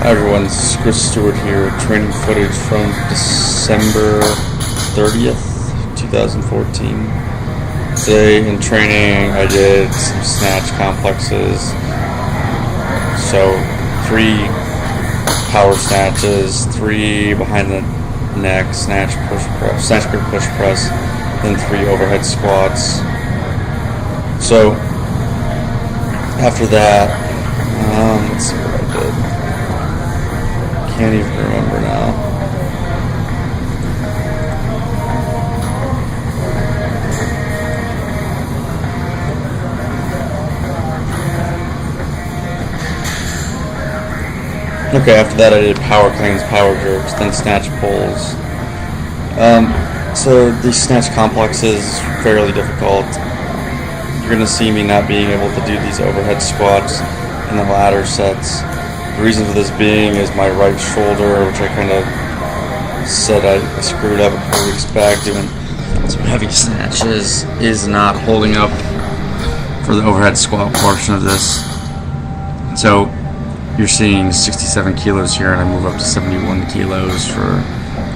Hi everyone, this is Chris Stewart here, training footage from December 30th, 2014. Today in training I did some snatch complexes. So 3 power snatches, 3 behind the neck, snatch grip push press, then 3 overhead squats. So after that, let's see what I did. Can't even remember now. Okay, after that I did power cleans, power jerks, then snatch pulls. So these snatch complexes fairly difficult. You're going to see me not being able to do these overhead squats in the ladder sets. The reason for this being is my right shoulder, which I kind of said I screwed up a couple weeks back doing some heavy snatches, is not holding up for the overhead squat portion of this. So you're seeing 67 kilos here, and I move up to 71 kilos for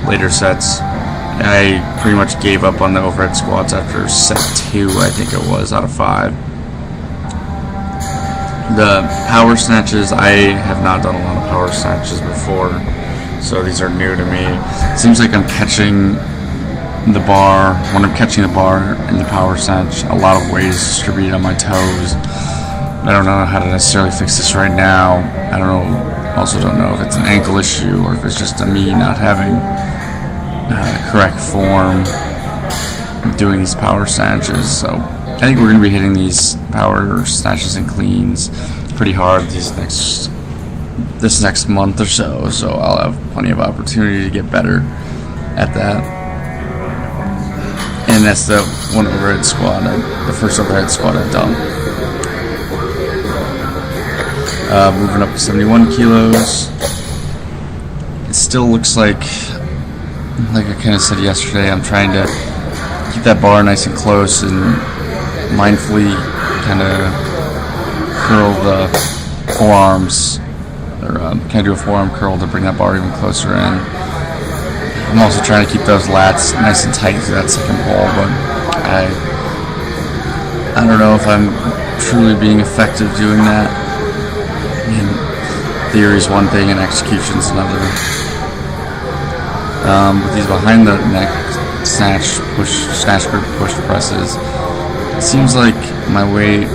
later sets. I pretty much gave up on the overhead squats after set 2, I think it was, out of 5. The power snatches, I have not done a lot of power snatches before, so these are new to me. It seems like I'm catching the bar, when I'm catching the bar in the power snatch, a lot of weight is distributed on my toes. I don't know how to necessarily fix this right now. Also don't know if it's an ankle issue or if it's just a me not having correct form doing these power snatches. So I think we're going to be hitting these power snatches and cleans pretty hard this next month or so. So I'll have plenty of opportunity to get better at that. And that's the one overhead squat, the first overhead squat I've done. Moving up to 71 kilos. It still looks like I kind of said yesterday, I'm trying to keep that bar nice and close and mindfully kind of curl the forearms, or kind of do a forearm curl to bring that bar even closer in. I'm also trying to keep those lats nice and tight to that second pull, but I don't know if I'm truly being effective doing that. I mean, theory is one thing and execution is another. With these behind the neck snatch grip push presses, it seems like my weight,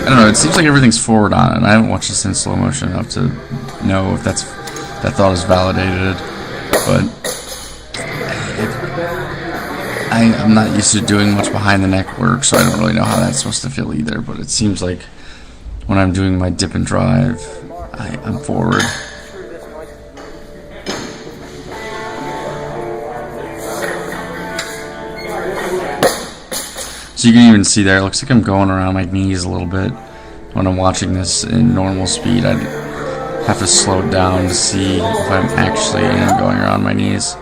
I don't know, it seems like everything's forward on it. I haven't watched this in slow motion enough to know if that thought is validated, but I'm not used to doing much behind the neck work, so I don't really know how that's supposed to feel either, but it seems like when I'm doing my dip and drive, I'm forward. So you can even see there, it looks like I'm going around my knees a little bit. When I'm watching this in normal speed, I'd have to slow it down to see if I'm actually going around my knees.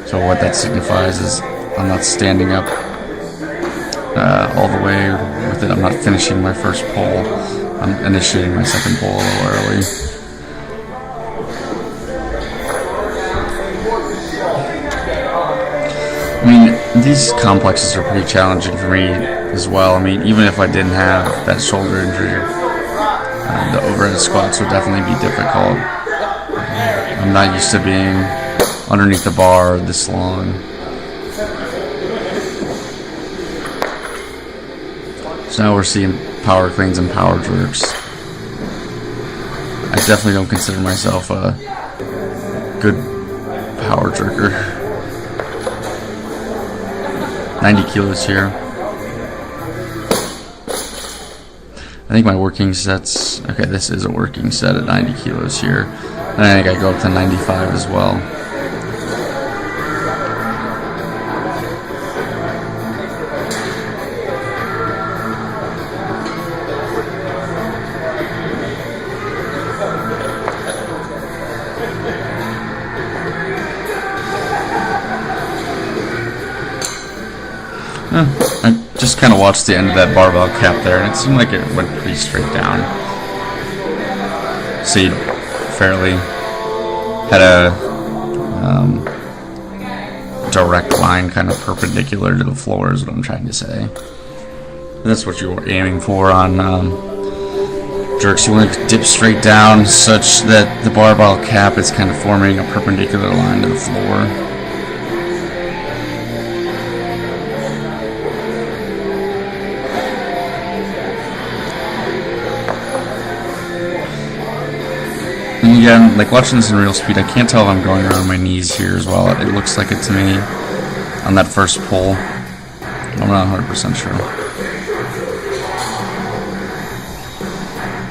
So what that signifies is I'm not standing up all the way with it. I'm not finishing my first pull. I'm initiating my second pull a little early. I mean, these complexes are pretty challenging for me as well. I mean, even if I didn't have that shoulder injury, the overhead squats would definitely be difficult. I'm not used to being underneath the bar this long. So now we're seeing power cleans and power jerks. I definitely don't consider myself a good power jerker. 90 kilos here. I think my working sets, okay, this is a working set at 90 kilos here. And I think I go up to 95 as well. I just kind of watched the end of that barbell cap there, and it seemed like it went pretty straight down. so you fairly had a direct line kind of perpendicular to the floor is what I'm trying to say. That's what you're aiming for on jerks. You want to dip straight down such that the barbell cap is kind of forming a perpendicular line to the floor. And again, like watching this in real speed, I can't tell if I'm going around my knees here as well. It looks like it to me on that first pull. I'm not 100% sure.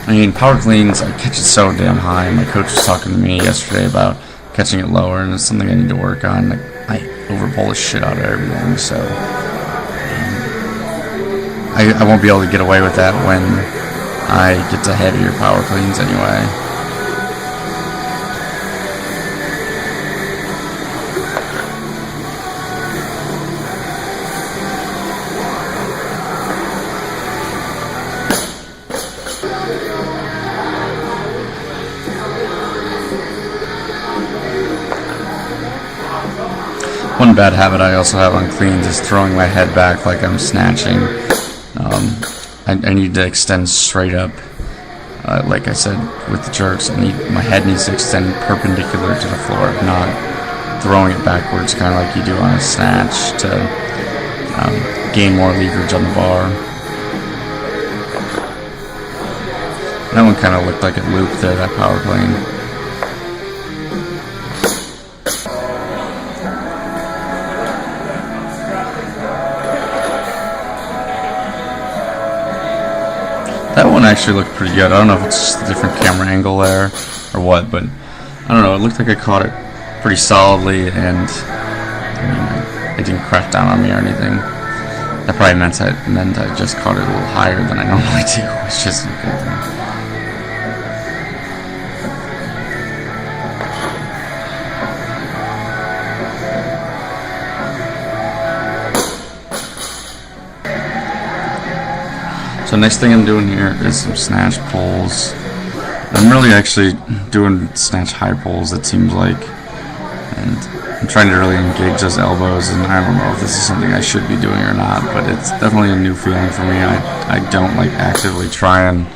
I mean, power cleans, I catch it so damn high. My coach was talking to me yesterday about catching it lower, and it's something I need to work on. Like, I overpull the shit out of everything, so I won't be able to get away with that when I get to heavier power cleans anyway. One bad habit I also have on cleans is throwing my head back like I'm snatching. I need to extend straight up. Like I said with the jerks, my head needs to extend perpendicular to the floor, not throwing it backwards, kind of like you do on a snatch to gain more leverage on the bar. That one kind of looked like it looped there, that power clean. That one actually looked pretty good. I don't know if it's just a different camera angle there or what, but I don't know. It looked like I caught it pretty solidly, and I mean, it didn't crash down on me or anything. That probably meant I just caught it a little higher than I normally do. It's just a good thing. So next thing I'm doing here is some snatch pulls. I'm really actually doing snatch high pulls, it seems like. And I'm trying to really engage those elbows, and I don't know if this is something I should be doing or not, but it's definitely a new feeling for me. I don't like actively try and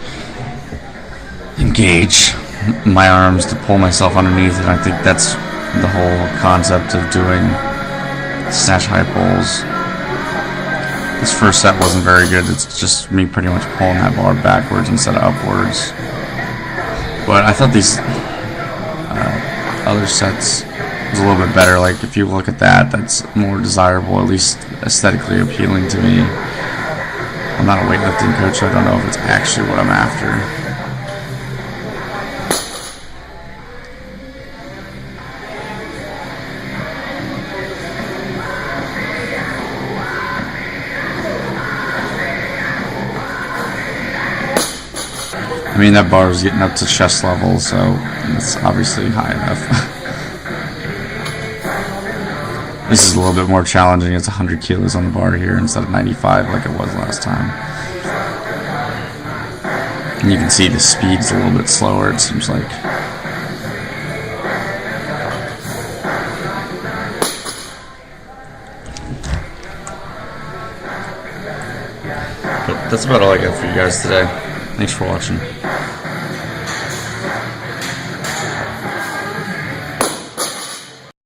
engage my arms to pull myself underneath, and I think that's the whole concept of doing snatch high pulls. This first set wasn't very good. It's just me pretty much pulling that bar backwards instead of upwards. But I thought these other sets was a little bit better. Like, if you look at that, that's more desirable, at least aesthetically appealing to me. I'm not a weightlifting coach, so I don't know if it's actually what I'm after. I mean, that bar was getting up to chest level, so it's obviously high enough. This is a little bit more challenging. It's 100 kilos on the bar here instead of 95 like it was last time. And you can see the speed's a little bit slower, it seems like. But that's about all I got for you guys today. Thanks for watching.